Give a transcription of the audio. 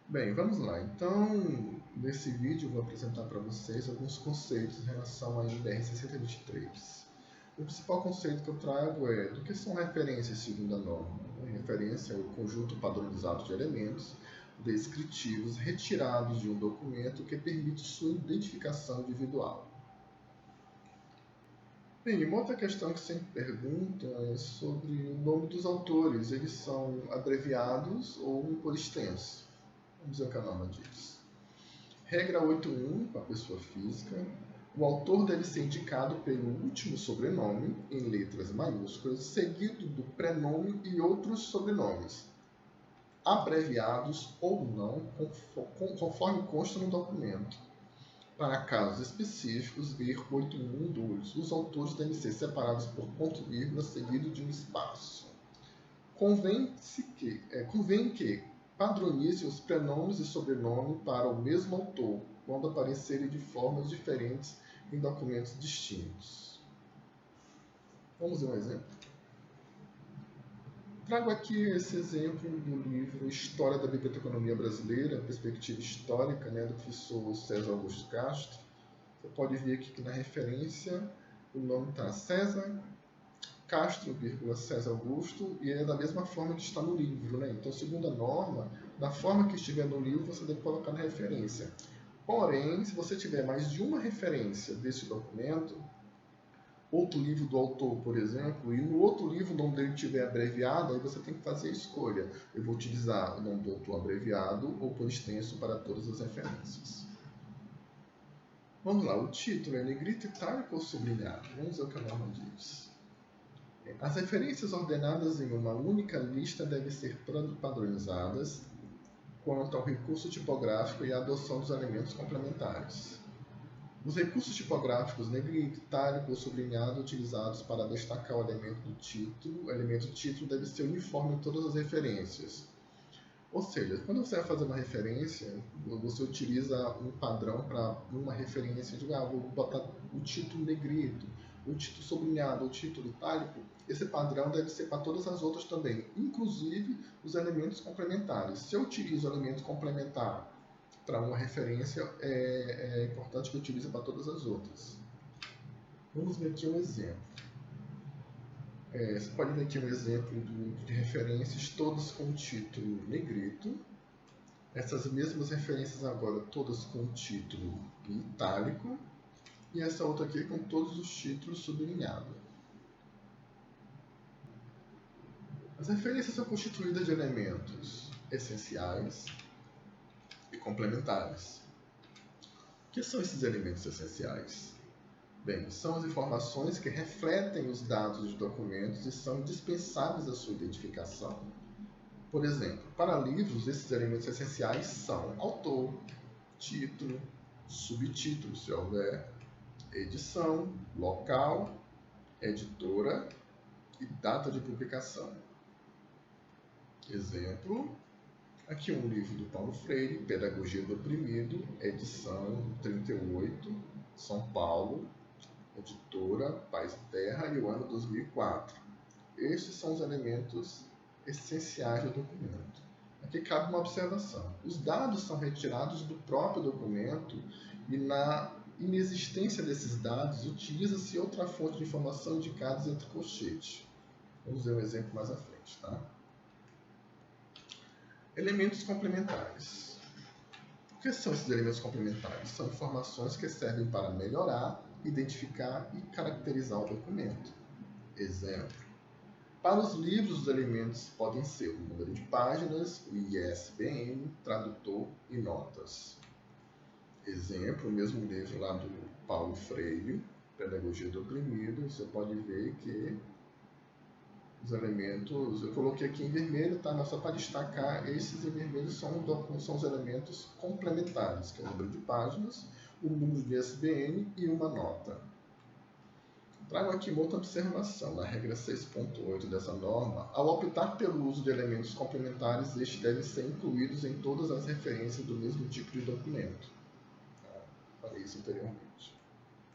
Bem, vamos lá. Então, nesse vídeo eu vou apresentar para vocês alguns conceitos em relação à NBR 6023. O principal conceito que eu trago é do que são referências segundo a norma. A referência é o conjunto padronizado de elementos descritivos retirados de um documento que permite sua identificação individual. Bem, uma outra questão que sempre pergunta é sobre o nome dos autores. Eles são abreviados ou por extenso? Vamos ver o que a norma diz. Regra 8.1, para a pessoa física. O autor deve ser indicado pelo último sobrenome, em letras maiúsculas, seguido do prenome e outros sobrenomes, abreviados ou não, conforme consta no documento. Para casos específicos, ver 8.1.2. Os autores devem ser separados por ponto e vírgula seguido de um espaço. Convém que padronize os prenomes e sobrenome para o mesmo autor, quando aparecerem de formas diferentes em documentos distintos. Vamos ver um exemplo? Trago aqui esse exemplo do livro História da Biblioteconomia Brasileira, Perspectiva Histórica, do professor César Augusto Castro. Você pode ver aqui que na referência o nome está César Castro, César Augusto, e é da mesma forma que está no livro. Então, segundo a norma, da forma que estiver no livro, você deve colocar na referência. Porém, se você tiver mais de uma referência desse documento, outro livro do autor, por exemplo, e no outro livro o nome dele estiver abreviado, aí você tem que fazer a escolha. Eu vou utilizar o nome do autor abreviado ou por extenso para todas as referências. Vamos lá, o título é negrito, itálico ou sublinhado? Vamos ver o que a norma diz. As referências ordenadas em uma única lista devem ser padronizadas quanto ao recurso tipográfico e à adoção dos elementos complementares. Os recursos tipográficos negrito, itálico ou sublinhado utilizados para destacar o elemento título deve ser uniforme em todas as referências. Ou seja, quando você vai fazer uma referência, você utiliza um padrão para uma referência de vou botar o título negrito, o título sublinhado, o título itálico. Esse padrão deve ser para todas as outras também, inclusive os elementos complementares. Se eu utilizo o elemento complementar para uma referência, é importante que eu utilize para todas as outras. Vamos ver aqui um exemplo. Você pode ver aqui um exemplo de referências, todas com o título negrito. Essas mesmas referências agora, todas com o título em itálico. E essa outra aqui com todos os títulos sublinhados. As referências são constituídas de elementos essenciais e complementares. O que são esses elementos essenciais? Bem, são as informações que refletem os dados dos documentos e são indispensáveis à sua identificação. Por exemplo, para livros, esses elementos essenciais são autor, título, subtítulo, se houver, edição, local, editora e data de publicação. Exemplo, aqui um livro do Paulo Freire, Pedagogia do Oprimido, edição 38, São Paulo, editora Paz e Terra e o ano 2004. Estes são os elementos essenciais do documento. Aqui cabe uma observação. Os dados são retirados do próprio documento e na inexistência desses dados utiliza-se outra fonte de informação indicada entre colchetes. Vamos ver um exemplo mais à frente, tá? Elementos complementares. O que são esses elementos complementares? São informações que servem para melhorar, identificar e caracterizar o documento. Exemplo. Para os livros, os elementos podem ser o número de páginas, o ISBN, tradutor e notas. Exemplo, o mesmo livro lá do Paulo Freire, Pedagogia do Oprimido, você pode ver que os elementos, eu coloquei aqui em vermelho, tá? Mas só para destacar, esses em vermelho são os elementos complementares, que é o número de páginas, o número de ISBN e uma nota. Trago aqui uma outra observação. Na regra 6.8 dessa norma, ao optar pelo uso de elementos complementares, estes devem ser incluídos em todas as referências do mesmo tipo de documento. Falei isso anteriormente.